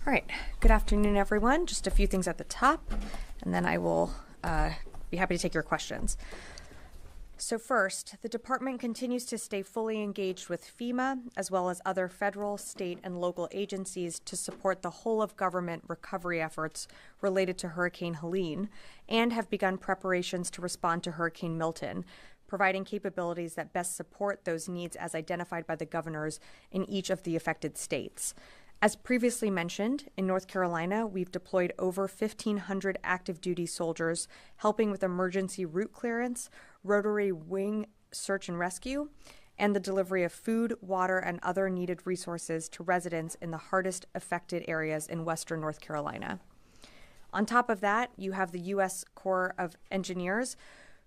All right, good afternoon, everyone. Just a few things at the top, and then I will be happy to take your questions. So first, the department continues to stay fully engaged with FEMA, as well as other federal, state, and local agencies to support the whole-of-government recovery efforts related to Hurricane Helene, and have begun preparations to respond to Hurricane Milton, providing capabilities that best support those needs as identified by the governors in each of the affected states. As previously mentioned, in North Carolina, we've deployed over 1,500 active duty soldiers helping with emergency route clearance, rotary wing search and rescue, and the delivery of food, water, and other needed resources to residents in the hardest affected areas in western North Carolina. On top of that, you have the U.S. Corps of Engineers,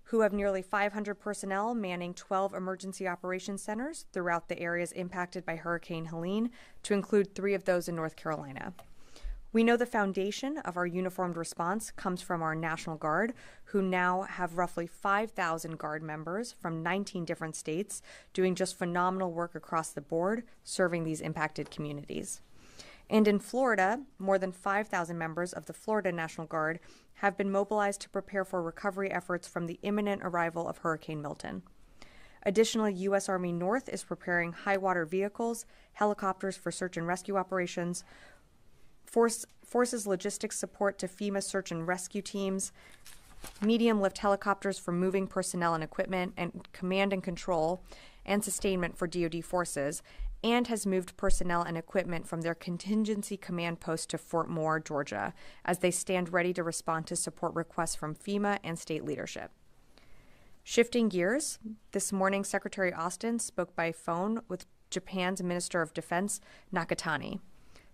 who have nearly 500 personnel manning 12 emergency operations centers throughout the areas impacted by Hurricane Helene, to include 3 of those in North Carolina. We know the foundation of our uniformed response comes from our National Guard, who now have roughly 5,000 Guard members from 19 different states doing just phenomenal work across the board, serving these impacted communities. And in Florida, more than 5,000 members of the Florida National Guard have been mobilized to prepare for recovery efforts from the imminent arrival of Hurricane Milton. Additionally, U.S. Army North is preparing high-water vehicles, helicopters for search and rescue operations, forces logistics support to FEMA search and rescue teams, medium-lift helicopters for moving personnel and equipment, and command and control and sustainment for DoD forces, and has moved personnel and equipment from their contingency command post to Fort Moore, Georgia, as they stand ready to respond to support requests from FEMA and state leadership. Shifting gears, this morning Secretary Austin spoke by phone with Japan's Minister of Defense, Nakatani.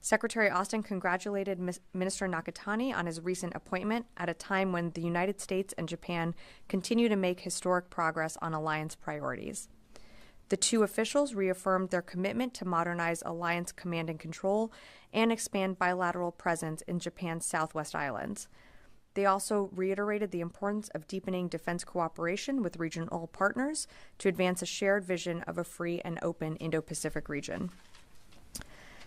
Secretary Austin congratulated Minister Nakatani on his recent appointment at a time when the United States and Japan continue to make historic progress on alliance priorities. The two officials reaffirmed their commitment to modernize alliance command and control and expand bilateral presence in Japan's Southwest Islands. They also reiterated the importance of deepening defense cooperation with regional partners to advance a shared vision of a free and open Indo-Pacific region.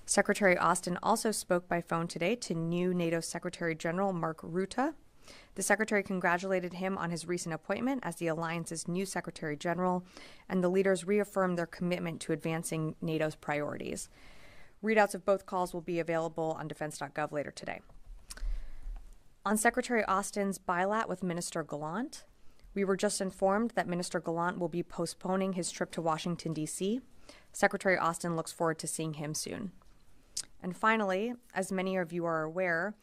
Secretary Austin also spoke by phone today to new NATO Secretary General Mark Rutte. The Secretary congratulated him on his recent appointment as the alliance's new Secretary General, and the leaders reaffirmed their commitment to advancing NATO's priorities. Readouts of both calls will be available on defense.gov later today. On Secretary Austin's bilat with Minister Gallant, we were just informed that Minister Gallant will be postponing his trip to Washington, D.C. Secretary Austin looks forward to seeing him soon. And finally, as many of you are aware,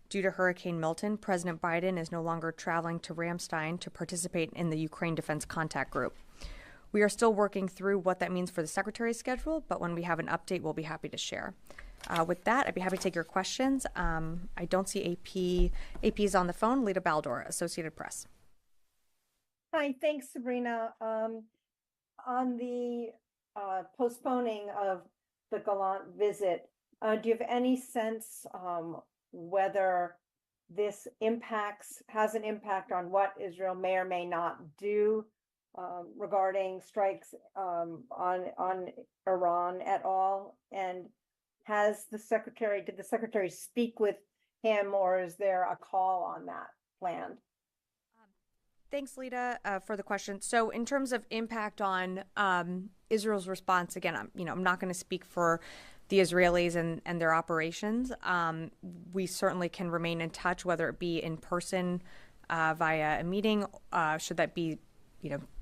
due to Hurricane Milton, President Biden is no longer traveling to Ramstein to participate in the Ukraine Defense Contact Group. We are still working through what that means for the Secretary's schedule, but when we have an update, we'll be happy to share. With that, I'd be happy to take your questions. I don't see AP. AP is on the phone. Lita Baldor, Associated Press. Hi, thanks, Sabrina. On the postponing of the Gallant visit, do you have any sense whether this has an impact on what Israel may or may not do regarding strikes on Iran at all? And did the Secretary speak with him, or is there a call on that planned? Thanks, Lita, for the question. So in terms of impact on Israel's response, again, I'm not going to speak for the Israelis and their operations. We certainly can remain in touch, whether it be in person via a meeting, should that be,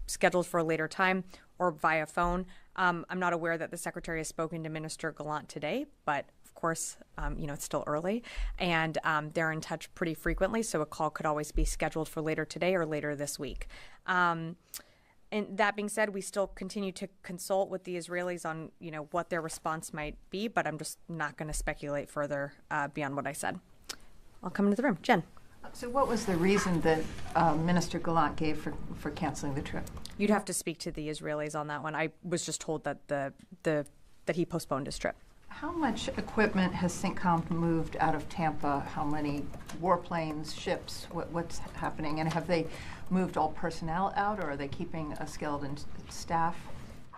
scheduled for a later time, or via phone. I'm not aware that the Secretary has spoken to Minister Gallant today, but of course, it's still early, and they're in touch pretty frequently, so a call could always be scheduled for later today or later this week. And that being said, we still continue to consult with the Israelis on, what their response might be, but I'm just not going to speculate further beyond what I said. I'll come into the room. Jen. So what was the reason that Minister Gallant gave for canceling the trip? You'd have to speak to the Israelis on that one. I was just told that that he postponed his trip. How much equipment has CENTCOM moved out of Tampa? How many warplanes, ships? What's happening? And have they moved all personnel out, or are they keeping a skeleton staff?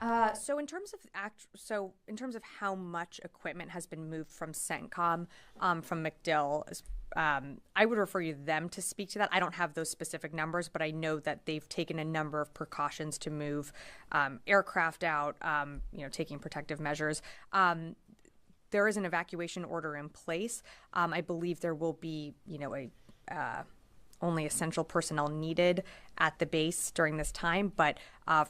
So in terms of how much equipment has been moved from CENTCOM, from MacDill, I would refer you them to speak to that. I don't have those specific numbers, but I know that they've taken a number of precautions to move aircraft out, taking protective measures. There is an evacuation order in place. I believe there will be, only essential personnel needed at the base during this time. But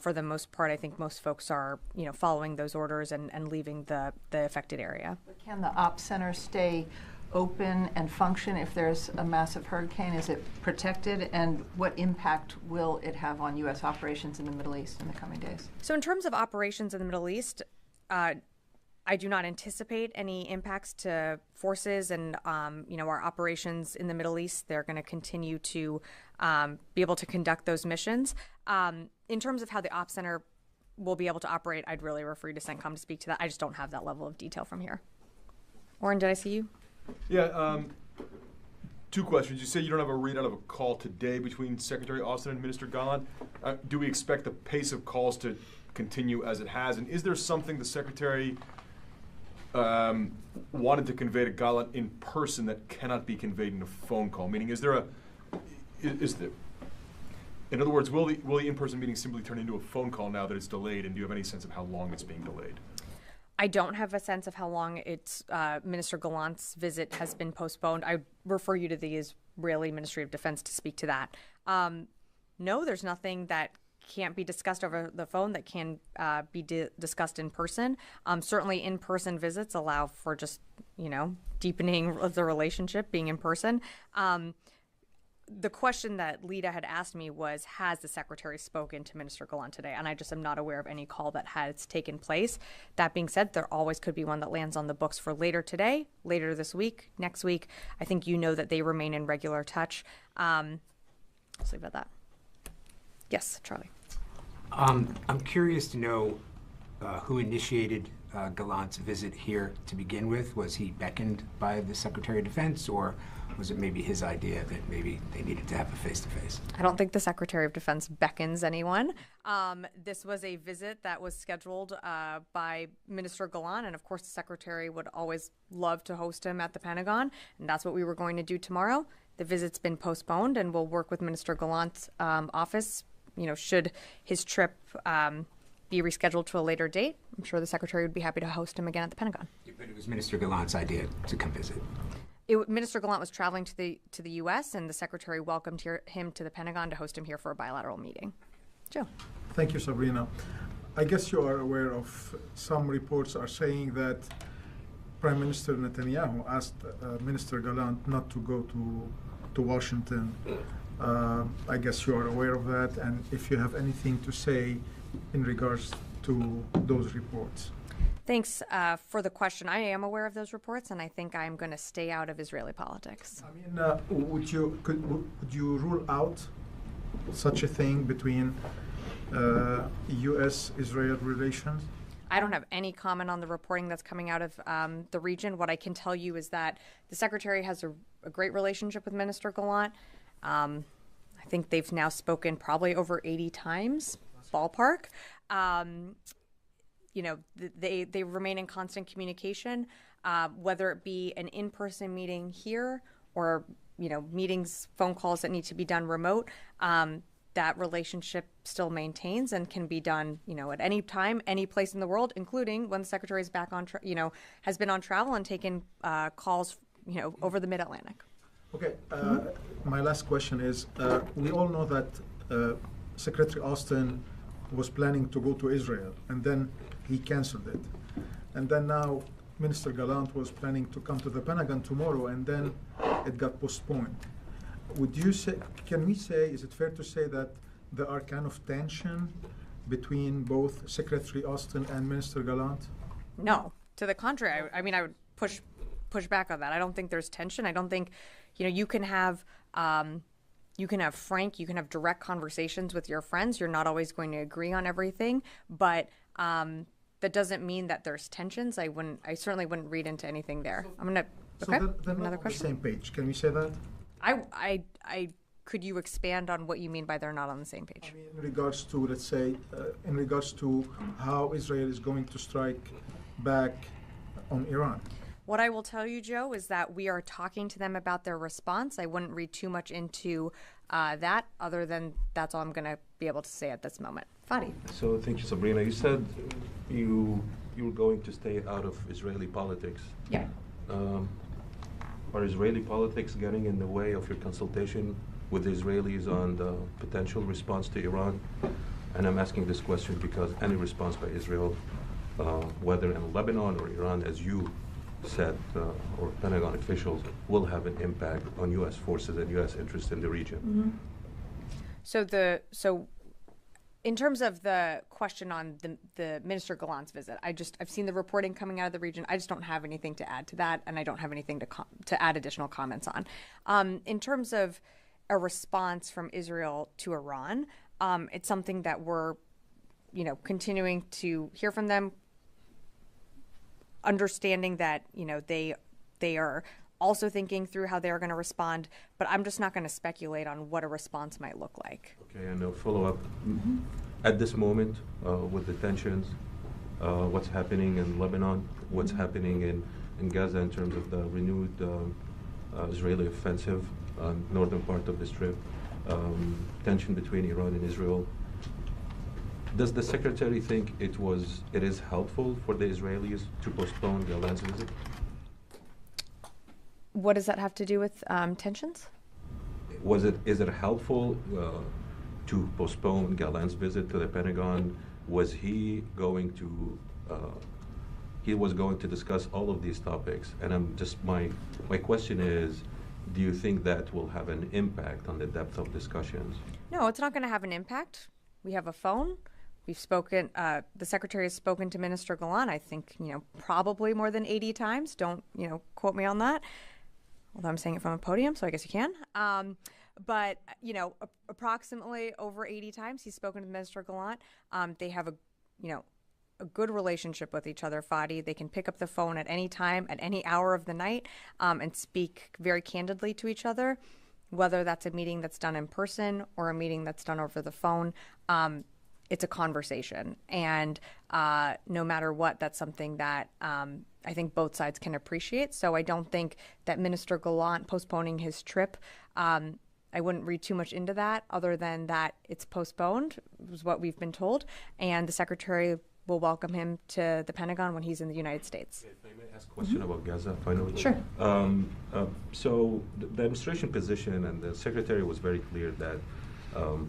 for the most part, I think most folks are, following those orders and leaving the affected area. But can the ops center stay open and function if there's a massive hurricane? Is it protected? And what impact will it have on U.S. operations in the Middle East in the coming days? So in terms of operations in the Middle East, I do not anticipate any impacts to forces and, our operations in the Middle East. They're going to continue to be able to conduct those missions. In terms of how the Ops Center will be able to operate, I'd really refer you to CENTCOM to speak to that. I just don't have that level of detail from here. Oren, did I see you? Yeah, two questions. You say you don't have a readout of a call today between Secretary Austin and Minister Gallant. Do we expect the pace of calls to continue as it has? And is there something the Secretary wanted to convey to Gallant in person that cannot be conveyed in a phone call? Meaning, is there, in other words, will the in-person meeting simply turn into a phone call now that it's delayed? And do you have any sense of how long it's being delayed? I don't have a sense of how long Minister Gallant's visit has been postponed. I refer you to the Israeli Ministry of Defense to speak to that. No, there's nothing that can't be discussed over the phone that can be discussed in person. Certainly in-person visits allow for just, deepening the relationship, being in person. The question that Lita had asked me was, has the Secretary spoken to Minister Gallant today? And I just am not aware of any call that has taken place. That being said, there always could be one that lands on the books for later today, later this week, next week. I think that they remain in regular touch. Let's leave it at that. Yes, Charlie. I'm curious to know who initiated Gallant's visit here to begin with. Was he beckoned by the Secretary of Defense, or was it maybe his idea that maybe they needed to have a face-to-face? I don't think the Secretary of Defense beckons anyone. This was a visit that was scheduled by Minister Gallant, and of course the Secretary would always love to host him at the Pentagon, and that's what we were going to do tomorrow. The visit's been postponed, and we'll work with Minister Gallant's office. Should his trip be rescheduled to a later date, I'm sure the Secretary would be happy to host him again at the Pentagon. But it was Minister Gallant's idea to come visit. Minister Gallant was traveling to the U.S., and the Secretary welcomed him to the Pentagon to host him here for a bilateral meeting. Joe. Thank you, Sabrina. I guess you are aware of some reports are saying that Prime Minister Netanyahu asked Minister Gallant not to go to Washington. I guess you are aware of that, and if you have anything to say in regards to those reports. Thanks for the question. I am aware of those reports, and I think I'm going to stay out of Israeli politics. I mean, would you rule out such a thing between U.S.-Israel relations? I don't have any comment on the reporting that's coming out of the region. What I can tell you is that the Secretary has a great relationship with Minister Gallant. I think they've now spoken probably over 80 times, ballpark. They remain in constant communication, whether it be an in-person meeting here or, meetings, phone calls that need to be done remote. That relationship still maintains and can be done, at any time, any place in the world, including when the Secretary is back on, has been on travel and taken calls, over the Mid-Atlantic. Okay, my last question is, we all know that Secretary Austin was planning to go to Israel, and then he canceled it. And then now Minister Gallant was planning to come to the Pentagon tomorrow, and then it got postponed. Can we say, is it fair to say that there are kind of tension between both Secretary Austin and Minister Gallant? No, to the contrary. I would push back on that. I don't think there's tension. I don't think, you can have frank, you can have direct conversations with your friends. You're not always going to agree on everything, but that doesn't mean that there's tensions. I certainly wouldn't read into anything there. I'm gonna. Okay. So they're Another not on question. the same page. Can we say that? I could you expand on what you mean by they're not on the same page? I mean, in regards to, let's say, in regards to how Israel is going to strike back on Iran. What I will tell you, Joe, is that we are talking to them about their response. I wouldn't read too much into that, other than that's all I'm going to be able to say at this moment. Fadi. So thank you, Sabrina. You said you were going to stay out of Israeli politics. Yeah. Are Israeli politics getting in the way of your consultation with the Israelis on the potential response to Iran? And I'm asking this question because any response by Israel, whether in Lebanon or Iran, as you said, or Pentagon officials, will have an impact on U.S. forces and U.S. interests in the region. Mm-hmm. So in terms of the question on the Minister Gallant's visit, I've seen the reporting coming out of the region. I just don't have anything to add to that, and I don't have anything to add additional comments on. In terms of a response from Israel to Iran, it's something that we're, continuing to hear from them, understanding that, they are also thinking through how they're going to respond, but I'm just not going to speculate on what a response might look like. Okay, and a follow-up. At this moment, with the tensions, what's happening in Lebanon, what's happening in Gaza in terms of the renewed Israeli offensive, northern part of the Strip, tension between Iran and Israel. Does the Secretary think it is helpful for the Israelis to postpone Gallant's visit? What does that have to do with tensions? Is it helpful to postpone Gallant's visit to the Pentagon? Was he going to? He was going to discuss all of these topics, and my question is, do you think that will have an impact on the depth of discussions? No, it's not going to have an impact. We have a phone. We've spoken, the Secretary has spoken to Minister Gallant, I think, probably more than 80 times. Don't, quote me on that. Although I'm saying it from a podium, so I guess you can. But, approximately over 80 times he's spoken to Minister Gallant. They have a good relationship with each other, Fadi. They can pick up the phone at any time, at any hour of the night, and speak very candidly to each other, whether that's a meeting that's done in person or a meeting that's done over the phone. It's a conversation. And no matter what, that's something that I think both sides can appreciate. So I don't think that Minister Gallant postponing his trip, I wouldn't read too much into that, other than that it's postponed, is what we've been told. And the Secretary will welcome him to the Pentagon when he's in the United States. If I may ask a question about Gaza, finally. Sure. So the administration position and the Secretary was very clear that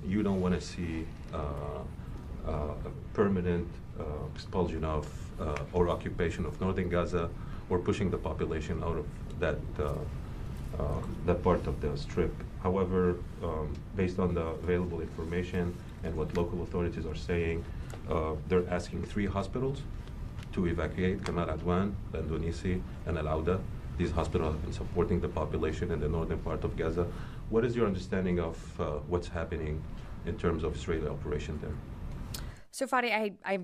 you don't want to see a permanent expulsion of or occupation of northern Gaza, or pushing the population out of that part of the Strip. However, based on the available information and what local authorities are saying, they're asking 3 hospitals to evacuate: Kamal Adwan, Landonisi, and Al Auda. These hospitals have been supporting the population in the northern part of Gaza. What is your understanding of what's happening in terms of Israeli operation there? So, Fadi, I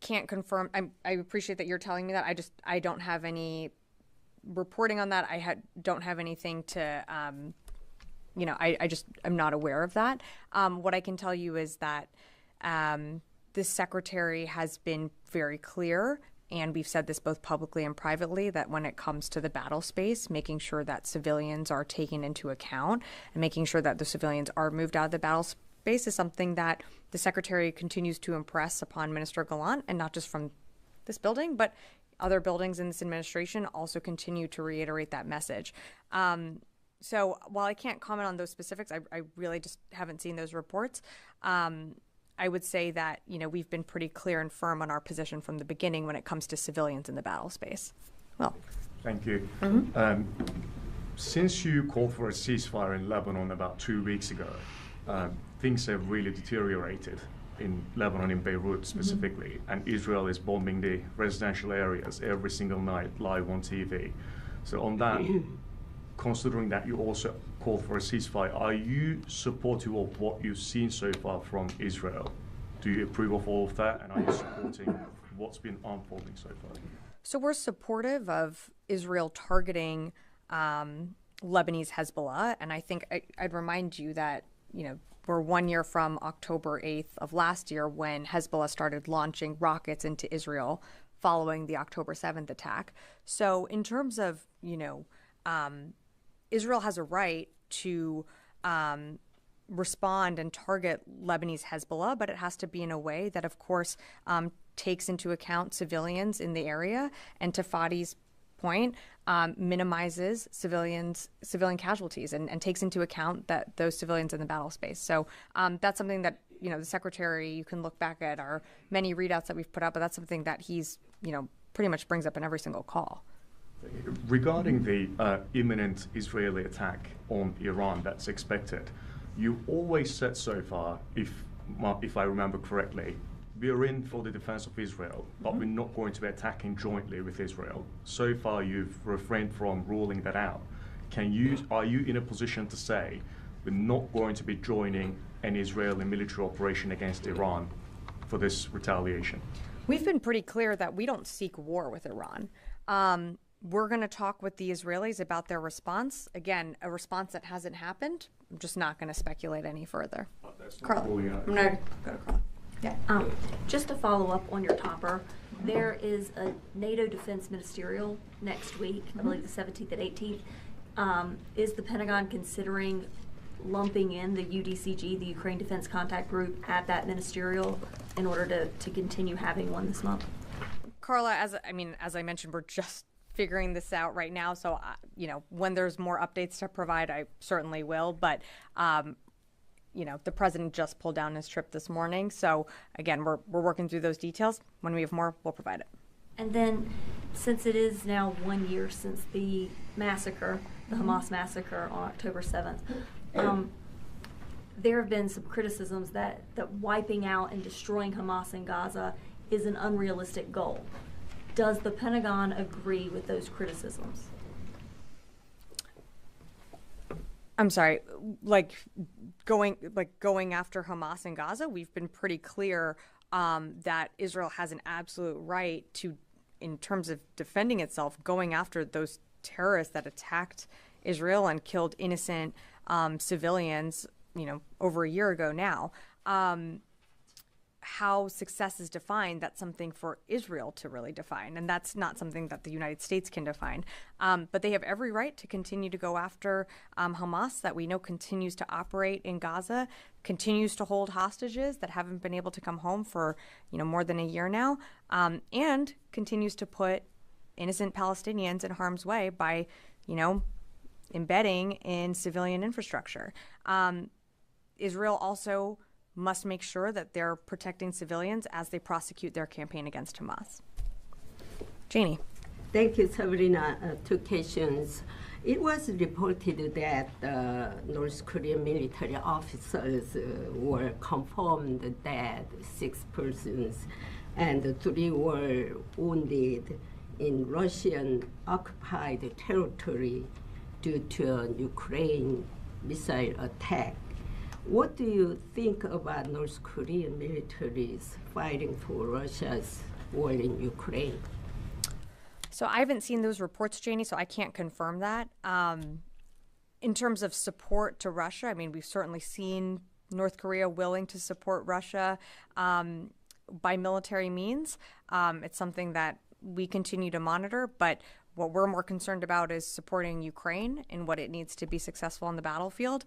can't confirm. I appreciate that you're telling me that. I don't have any reporting on that. Don't have anything to, I'm not aware of that. What I can tell you is that the Secretary has been very clear, and we've said this both publicly and privately, that when it comes to the battle space, making sure that civilians are taken into account and making sure that the civilians are moved out of the battle space is something that the Secretary continues to impress upon Minister Gallant, and not just from this building, but other buildings in this administration also continue to reiterate that message. So while I can't comment on those specifics, I really just haven't seen those reports. I would say that, we've been pretty clear and firm on our position from the beginning when it comes to civilians in the battle space. Well, thank you. Since you called for a ceasefire in Lebanon about 2 weeks ago, things have really deteriorated in Lebanon, in Beirut specifically, and Israel is bombing the residential areas every single night live on TV. So on that, considering that you also called for a ceasefire, are you supportive of what you've seen so far from Israel? Do you approve of all of that, and are you supporting what's been unfolding so far? So we're supportive of Israel targeting Lebanese Hezbollah. And I think I'd remind you that, we're 1 year from October 8th of last year when Hezbollah started launching rockets into Israel following the October 7th attack. So in terms of, Israel has a right to respond and target Lebanese Hezbollah, but it has to be in a way that, of course, takes into account civilians in the area. And to Fadi's point, minimizes civilian casualties and takes into account that those civilians in the battle space. So that's something that, the Secretary, you can look back at our many readouts that we've put up, but that's something that he's, pretty much brings up in every single call. Regarding the imminent Israeli attack on Iran that's expected, you always said so far, if I remember correctly, we are in for the defense of Israel, but we're not going to be attacking jointly with Israel. So far, you've refrained from ruling that out. Are you in a position to say we're not going to be joining an Israeli military operation against Iran for this retaliation? We've been pretty clear that we don't seek war with Iran. We're going to talk with the Israelis about their response. Again, a response that hasn't happened. I'm just not going to speculate any further. Carla, I'm going to go to Carla. Yeah. Just to follow up on your topper, there is a NATO Defense Ministerial next week, I believe the 17th and 18th. Is the Pentagon considering lumping in the UDCG, the Ukraine Defense Contact Group, at that ministerial in order to continue having one this month? Carla, as I mentioned, we're just figuring this out right now. So, when there's more updates to provide, I certainly will. But, the president just pulled down his trip this morning. So, again, we're working through those details. When we have more, we'll provide it. And then, since it is now 1 year since the massacre, the Hamas massacre on October 7th, there have been some criticisms that wiping out and destroying Hamas in Gaza is an unrealistic goal. Does the Pentagon agree with those criticisms? I'm sorry, going after Hamas in Gaza, we've been pretty clear that Israel has an absolute right to, in terms of defending itself, going after those terrorists that attacked Israel and killed innocent civilians, over a year ago now. How success is defined, that's something for Israel to really define, and that's not something that the United States can define. But they have every right to continue to go after Hamas, that we know continues to operate in Gaza, continues to hold hostages that haven't been able to come home for more than a year now, and continues to put innocent Palestinians in harm's way by embedding in civilian infrastructure. Israel also must make sure that they're protecting civilians as they prosecute their campaign against Hamas. Janie. Thank you, Sabrina. Two questions. It was reported that North Korean military officers were confirmed dead, 6 persons, and 3 were wounded in Russian-occupied territory due to a Ukraine missile attack. What do you think about North Korean militaries fighting for Russia's war in Ukraine? So I haven't seen those reports, Janie, so I can't confirm that. In terms of support to Russia, we've certainly seen North Korea willing to support Russia by military means. It's something that we continue to monitor, but what we're more concerned about is supporting Ukraine and what it needs to be successful on the battlefield.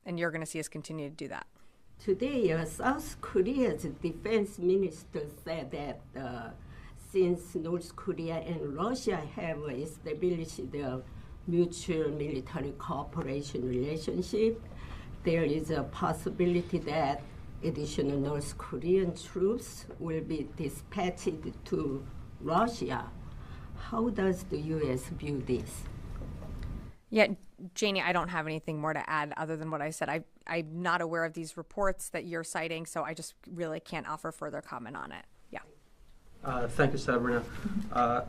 And you're going to see us continue to do that. Today, South Korea's defense minister said that since North Korea and Russia have established a mutual military cooperation relationship, there is a possibility that additional North Korean troops will be dispatched to Russia. How does the U.S. view this? Yeah, Janie, I don't have anything more to add other than what I said. I'm not aware of these reports that you're citing, so I just really can't offer further comment on it. Yeah. Thank you, Sabrina.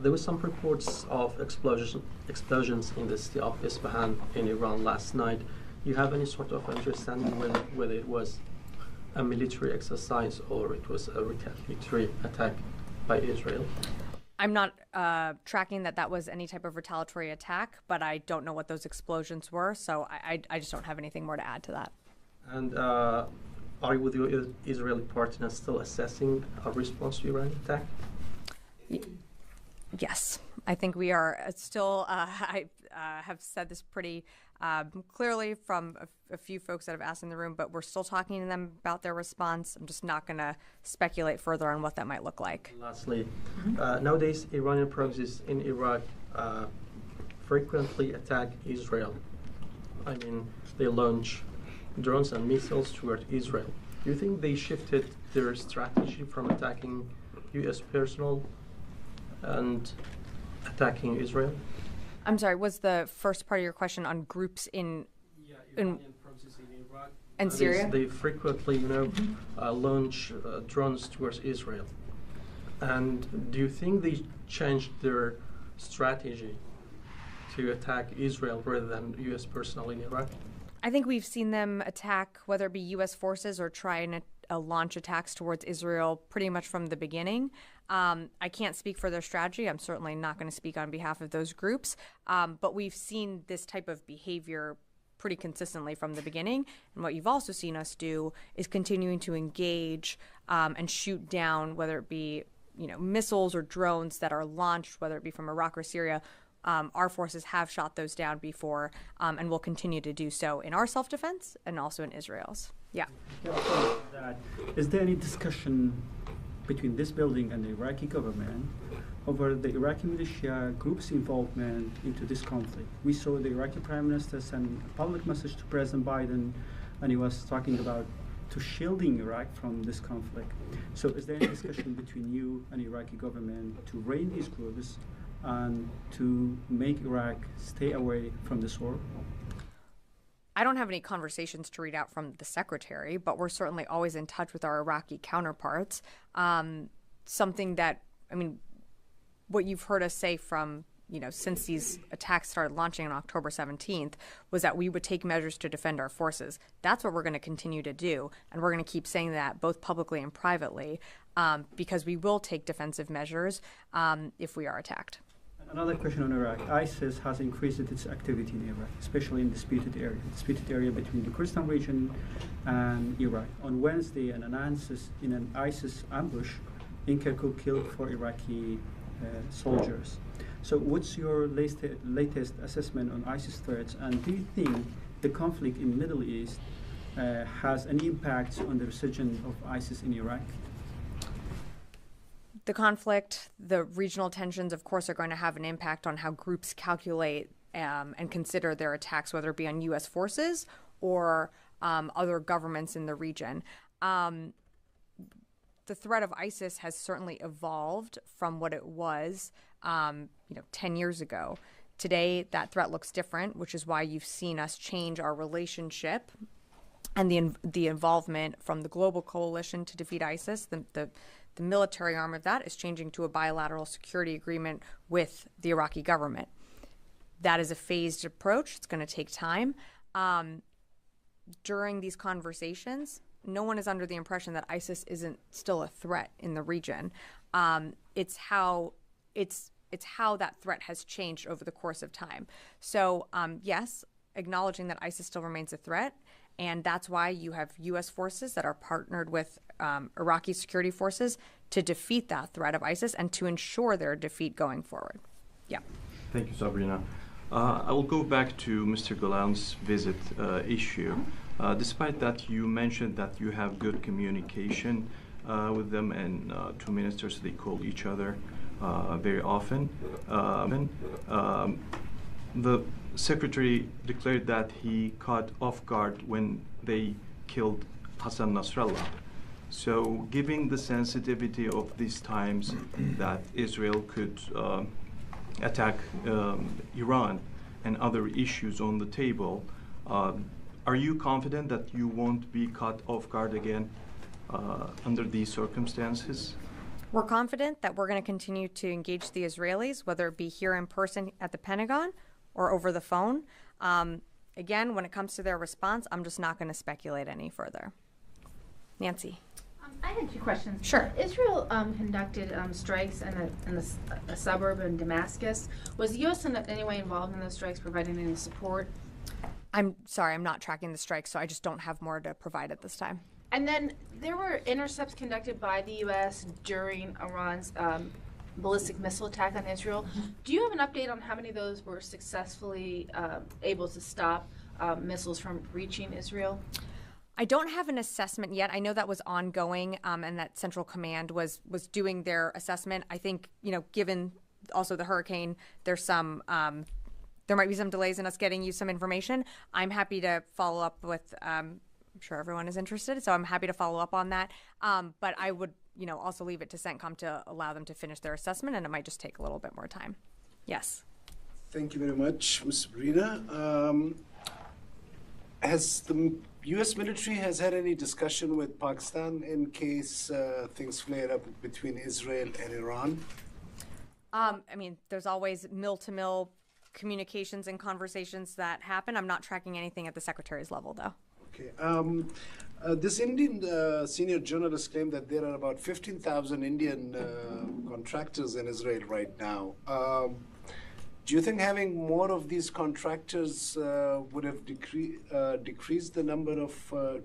There were some reports of explosions in the city of Isfahan in Iran last night. You have any sort of understanding whether it was a military exercise or it was a retaliatory attack by Israel? I'm not tracking that was any type of retaliatory attack, but I don't know what those explosions were, so I just don't have anything more to add to that. And are you with your Israeli partner still assessing a response to Iran attack? Yes, I think we are still, I have said this pretty clearly from a few folks that have asked in the room, but we're still talking to them about their response. I'm just not going to speculate further on what that might look like. Lastly, nowadays Iranian proxies in Iraq frequently attack Israel. I mean, they launch drones and missiles toward Israel. Do you think they shifted their strategy from attacking U.S. personnel and attacking Israel? I'm sorry, was the first part of your question on groups in Iranian proxies in Iraq and Syria? They frequently, launch drones towards Israel. And do you think they changed their strategy to attack Israel rather than U.S. personnel in Iraq? I think we've seen them attack, whether it be U.S. forces or try and launch attacks towards Israel pretty much from the beginning. I can't speak for their strategy. I'm certainly not going to speak on behalf of those groups. But we've seen this type of behavior pretty consistently from the beginning. And what you've also seen us do is continuing to engage and shoot down, whether it be missiles or drones that are launched, whether it be from Iraq or Syria. Our forces have shot those down before and will continue to do so in our self-defense and also in Israel's. Yeah. Is there any discussion between this building and the Iraqi government over the Iraqi militia group's involvement into this conflict? We saw the Iraqi Prime Minister send a public message to President Biden, and he was talking about to shielding Iraq from this conflict. So is there any discussion between you and the Iraqi government to rein these groups and to make Iraq stay away from this war? I don't have any conversations to read out from the secretary, but we're certainly always in touch with our Iraqi counterparts. Something that, what you've heard us say from, since these attacks started launching on October 17th was that we would take measures to defend our forces. That's what we're going to continue to do. And we're going to keep saying that both publicly and privately because we will take defensive measures if we are attacked. Another question on Iraq. ISIS has increased its activity in Iraq, especially in disputed area between the Kurdistan region and Iraq. On Wednesday, in an ISIS ambush in Kirkuk killed 4 Iraqi soldiers. So what's your latest assessment on ISIS threats, and do you think the conflict in the Middle East has any impact on the resurgence of ISIS in Iraq? The conflict, the regional tensions, of course, are going to have an impact on how groups calculate and consider their attacks, whether it be on U.S. forces or other governments in the region. The threat of ISIS has certainly evolved from what it was, 10 years ago. Today, that threat looks different, which is why you've seen us change our relationship and the involvement from the global coalition to defeat ISIS. The military arm of that is changing to a bilateral security agreement with the Iraqi government. That is a phased approach. It's going to take time. During these conversations, no one is under the impression that ISIS isn't still a threat in the region. It's how that threat has changed over the course of time. So yes, acknowledging that ISIS still remains a threat. And that's why you have U.S. forces that are partnered with Iraqi security forces to defeat that threat of ISIS and to ensure their defeat going forward. Yeah. Thank you, Sabrina. I will go back to Mr. Golan's visit issue. Despite that, you mentioned that you have good communication with them, and 2 ministers, they call each other very often. The secretary declared that he caught off guard when they killed Hassan Nasrallah. So, given the sensitivity of these times that Israel could attack Iran and other issues on the table, are you confident that you won't be caught off guard again under these circumstances? We're confident that we're going to continue to engage the Israelis, whether it be here in person at the Pentagon or over the phone. Again, when it comes to their response, I'm just not going to speculate any further. Nancy. I had two questions. Sure. Israel conducted strikes in a suburb in Damascus. Was the U.S. in any way involved in those strikes, providing any support? I'm sorry, I'm not tracking the strike, so I just don't have more to provide at this time. And then there were intercepts conducted by the U.S. during Iran's ballistic missile attack on Israel. Do you have an update on how many of those were successfully able to stop missiles from reaching Israel? I don't have an assessment yet. I know that was ongoing, and that Central Command was doing their assessment. I think, given also the hurricane, there's some there might be some delays in us getting you some information. I'm happy to follow up with. I'm sure everyone is interested, so I'm happy to follow up on that. But I would, also leave it to CENTCOM to allow them to finish their assessment, and it might just take a little bit more time. Yes. Thank you very much, Ms. Sabrina. Has the U.S. military has had any discussion with Pakistan in case things flare up between Israel and Iran? There's always mill-to-mill communications and conversations that happen. I'm not tracking anything at the secretary's level, though. Okay. This Indian senior journalist claimed that there are about 15,000 Indian contractors in Israel right now. Do you think having more of these contractors would have decreased the number of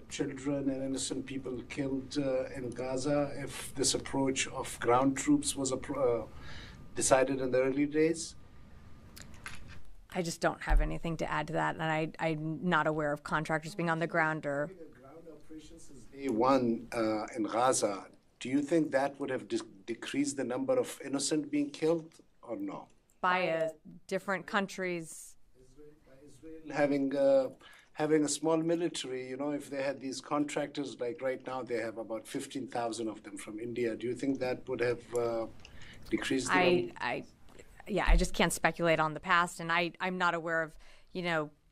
children and innocent people killed in Gaza if this approach of ground troops was decided in the early days? I just don't have anything to add to that, and I'm not aware of contractors being on the ground or. Ground operations since day one in Gaza. Do you think that would have decreased the number of innocent being killed or no? By different countries. Israel having a small military, if they had these contractors, like right now they have about 15,000 of them from India. Do you think that would have decreased the I just can't speculate on the past, and I'm not aware of,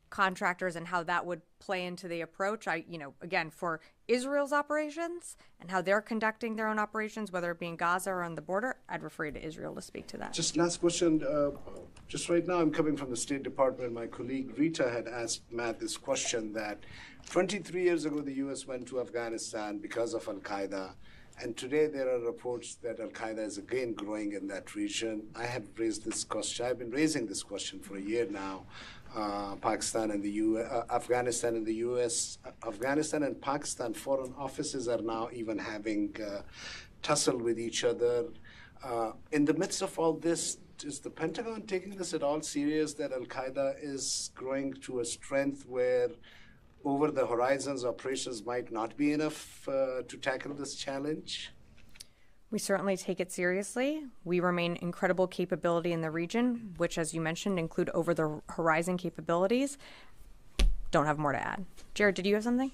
contractors and how that would play into the approach. Again, for Israel's operations and how they're conducting their own operations, whether it be in Gaza or on the border, I'd refer you to Israel to speak to that. Just last question. Just right now, I'm coming from the State Department. My colleague Rita had asked Matt this question that 23 years ago, the U.S. went to Afghanistan because of Al-Qaeda. And today there are reports that Al-Qaeda is again growing in that region. I have raised this question. I've been raising this question for a year now. Pakistan and the Afghanistan and the U.S. Afghanistan and Pakistan foreign offices are now even having tussle with each other. In the midst of all this, is the Pentagon taking this at all serious that Al-Qaeda is growing to a strength where over the horizons operations might not be enough to tackle this challenge? We certainly take it seriously. We remain incredible capability in the region, which, as you mentioned, include over-the-horizon capabilities. Don't have more to add. Jared, did you have something?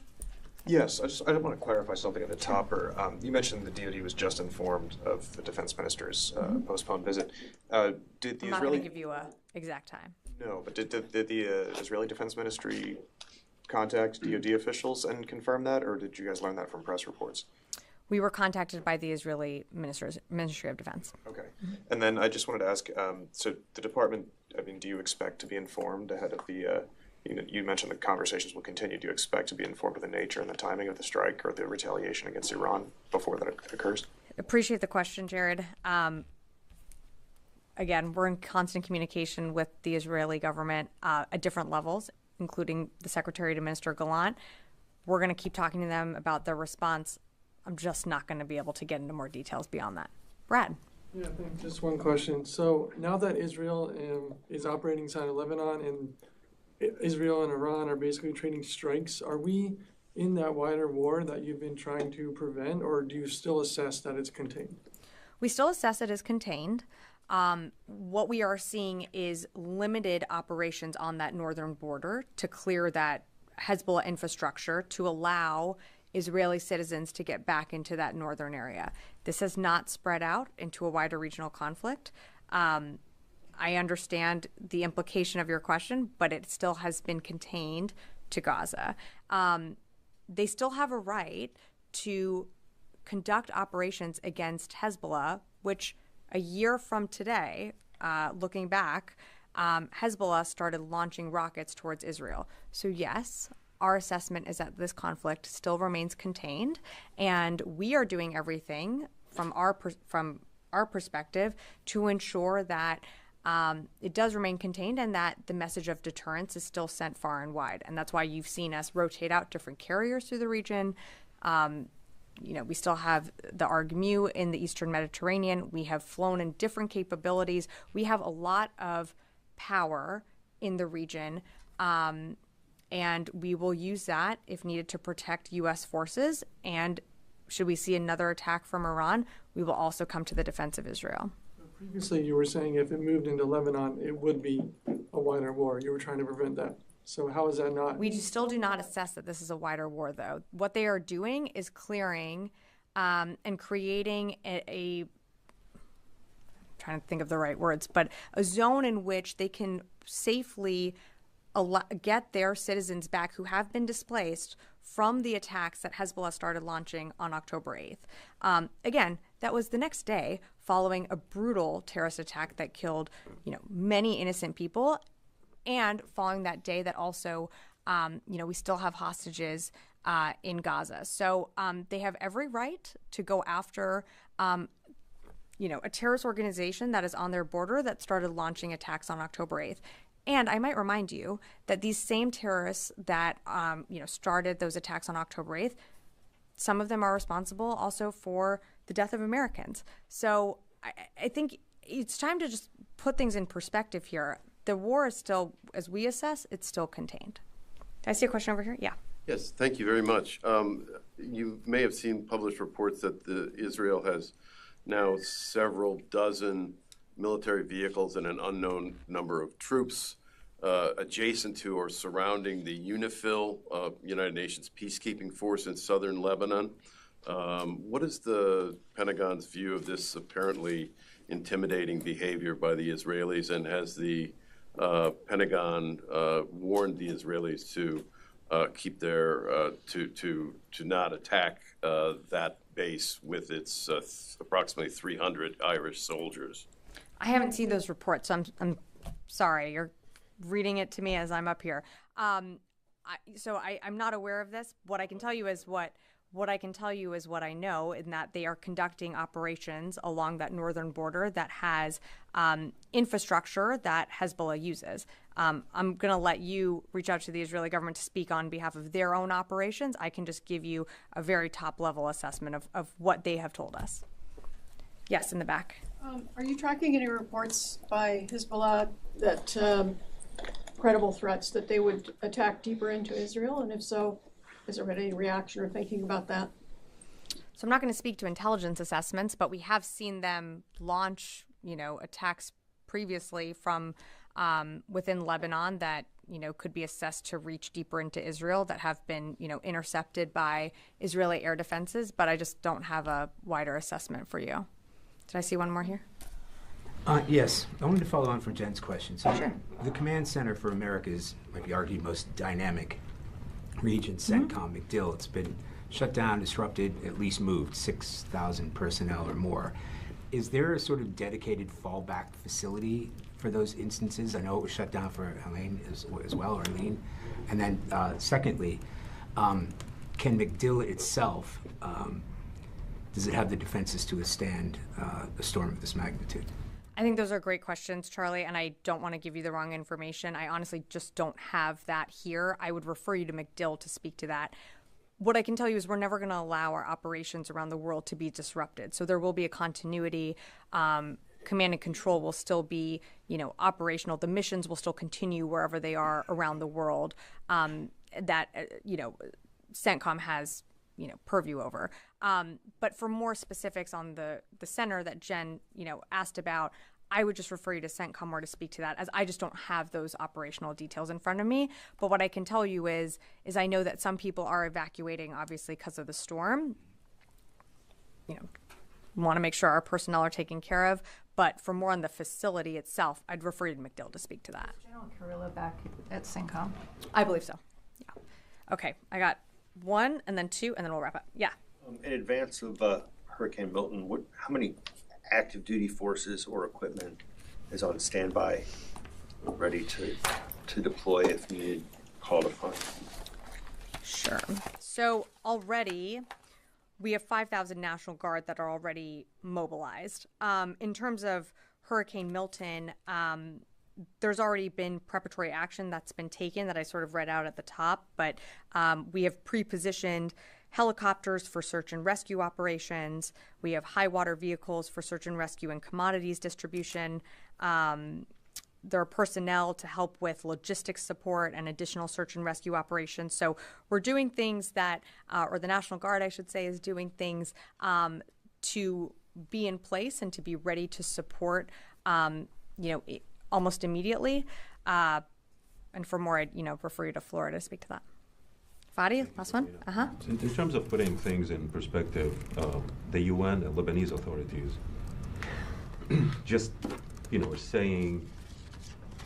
Yes, I want to clarify something at the top. You mentioned the DoD was just informed of the defense minister's postponed visit. Did the I'm not going to give you an exact time. No, but did the Israeli Defense Ministry contact DoD officials and confirm that, or did you guys learn that from press reports? We were contacted by the Israeli Ministry of Defense. Okay. And then I just wanted to ask, so the department, do you expect to be informed ahead of the, you mentioned the conversations will continue. Do you expect to be informed of the nature and the timing of the strike or the retaliation against Iran before that occurs? Appreciate the question, Jared. Again, we're in constant communication with the Israeli government at different levels, including the Secretary to Minister Gallant. We're going to keep talking to them about their response. I'm just not going to be able to get into more details beyond that. Brad. Yeah, thanks. Just one question. So now that Israel is operating inside of Lebanon and Israel and Iran are basically trading strikes, are we in that wider war that you've been trying to prevent, or do you still assess that it's contained? We still assess it as contained. What we are seeing is limited operations on that northern border to clear that Hezbollah infrastructure to allow Israeli citizens to get back into that northern area. This has not spread out into a wider regional conflict. I understand the implication of your question, but it still has been contained to Gaza. They still have a right to conduct operations against Hezbollah, which a year from today, looking back, Hezbollah started launching rockets towards Israel. So yes, our assessment is that this conflict still remains contained, and we are doing everything from our perspective to ensure that it does remain contained and that the message of deterrence is still sent far and wide. And that's why you've seen us rotate out different carriers through the region. We still have the ARG-MU in the Eastern Mediterranean. We have flown in different capabilities. We have a lot of power in the region, and we will use that if needed to protect U.S. forces. And should we see another attack from Iran, we will also come to the defense of Israel. Previously, you were saying if it moved into Lebanon, it would be a wider war. You were trying to prevent that. So how is that not? We still do not assess that this is a wider war, though. What they are doing is clearing and creating I'm trying to think of the right words, but a zone in which they can safely get their citizens back who have been displaced from the attacks that Hezbollah started launching on October 8th. Again, that was the next day following a brutal terrorist attack that killed, many innocent people, and following that day that also, we still have hostages in Gaza. So they have every right to go after, a terrorist organization that is on their border that started launching attacks on October 8th. And I might remind you that these same terrorists that, started those attacks on October 8th, some of them are responsible also for the death of Americans. So I think it's time to just put things in perspective here. The war is still, as we assess, it's still contained. Did I see a question over here? Yeah. Yes, thank you very much. You may have seen published reports that Israel has now several dozen military vehicles and an unknown number of troops adjacent to or surrounding the UNIFIL, United Nations peacekeeping force in southern Lebanon. What is the Pentagon's view of this apparently intimidating behavior by the Israelis, and has the Pentagon warned the Israelis to keep their to not attack that base with its approximately 300 Irish soldiers? I haven't seen those reports, so I'm sorry. You're reading it to me as I'm up here. I'm not aware of this. What I can tell you is what I know, in that they are conducting operations along that northern border that has infrastructure that Hezbollah uses. I'm going to let you reach out to the Israeli government to speak on behalf of their own operations. I can just give you a very top-level assessment of what they have told us. Yes, in the back. Are you tracking any reports by Hezbollah that credible threats that they would attack deeper into Israel? And if so, is there any reaction or thinking about that? So I'm not going to speak to intelligence assessments, but we have seen them launch, attacks previously from within Lebanon that, could be assessed to reach deeper into Israel that have been, intercepted by Israeli air defenses. But I just don't have a wider assessment for you. Did I see one more here? Yes, I wanted to follow on from Jen's question. So sure. The Command Center for America's, might be argued, most dynamic region, CENTCOM, MacDill, it's been shut down, disrupted, at least moved 6,000 personnel or more. Is there a sort of dedicated fallback facility for those instances? I know it was shut down for Helene as well, or Helene. And then secondly, can MacDill itself, does it have the defenses to withstand a storm of this magnitude? I think those are great questions, Charlie, and I don't want to give you the wrong information. I honestly just don't have that here. I would refer you to MacDill to speak to that. What I can tell you is we're never going to allow our operations around the world to be disrupted. So there will be a continuity. Command and control will still be, operational. The missions will still continue wherever they are around the world that, CENTCOM has, purview over. But for more specifics on the center that Jen, asked about, I would just refer you to CENTCOM or to speak to that, as I just don't have those operational details in front of me. But what I can tell you is I know that some people are evacuating, obviously, because of the storm. Want to make sure our personnel are taken care of. But for more on the facility itself, I'd refer you to MacDill to speak to that. General Carrillo back at CENTCOM? I believe so. Yeah. Okay, I got one and then two, and then we'll wrap up. Yeah. In advance of Hurricane Milton, how many active duty forces or equipment is on standby, ready to deploy if needed, called upon? Sure. So already we have 5,000 National Guard that are already mobilized. In terms of Hurricane Milton, there's already been preparatory action that's been taken that I sort of read out at the top, but we have pre-positioned helicopters for search and rescue operations. We have high water vehicles for search and rescue and commodities distribution. There are personnel to help with logistics support and additional search and rescue operations. So we're doing things that, or the National Guard, I should say, is doing things to be in place and to be ready to support, almost immediately. And for more, I'd, refer you to Florida to speak to that. Fadi, last one? Uh-huh. In terms of putting things in perspective, the UN and Lebanese authorities just, saying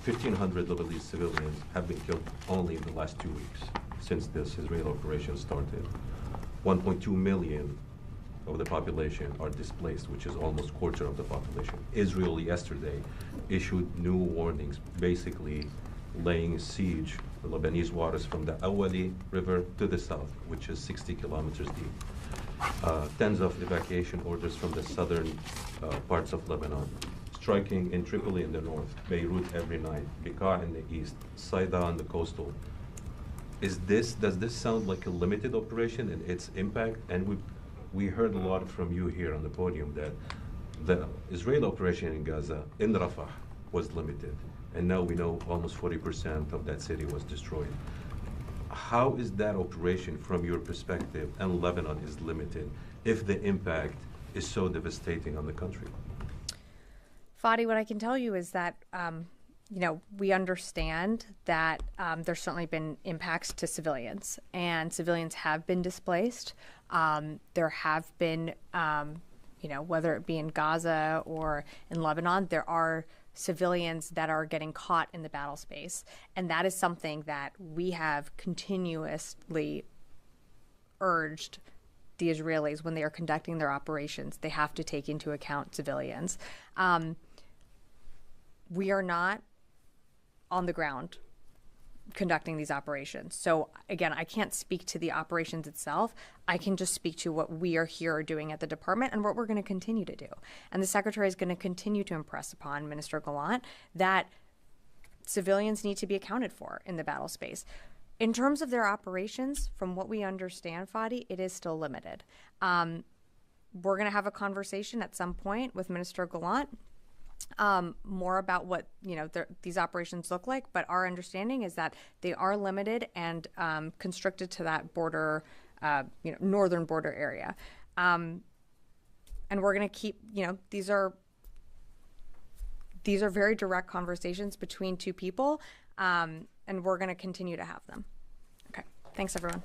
1,500 Lebanese civilians have been killed only in the last 2 weeks since this Israeli operation started. 1.2 million of the population are displaced, which is almost a quarter of the population. Israel yesterday issued new warnings, basically laying siege to Lebanese waters from the Awali River to the south, which is 60 kilometers deep. Tens of evacuation orders from the southern parts of Lebanon, striking in Tripoli in the north, Beirut every night, Bekaa in the east, Saida on the coastal. Does this sound like a limited operation and its impact? And we heard a lot from you here on the podium that the Israeli operation in Gaza, in Rafah, was limited. And now we know almost 40% of that city was destroyed. How is that operation, from your perspective, and Lebanon is limited, if the impact is so devastating on the country? Fadi, what I can tell you is that, we understand that there's certainly been impacts to civilians, and civilians have been displaced. There have been, whether it be in Gaza or in Lebanon, there are civilians that are getting caught in the battle space. And that is something that we have continuously urged the Israelis when they are conducting their operations. They have to take into account civilians. We are not on the ground conducting these operations. So again, I can't speak to the operations itself. I can just speak to what we are here doing at the department and what we're going to continue to do. And the Secretary is going to continue to impress upon Minister Gallant that civilians need to be accounted for in the battle space. In terms of their operations, from what we understand, Fadi, it is still limited. We're going to have a conversation at some point with Minister Gallant more about what these operations look like, but our understanding is that they are limited and constricted to that border, northern border area, and we're going to keep. These are very direct conversations between two people, and we're going to continue to have them. Okay, thanks everyone.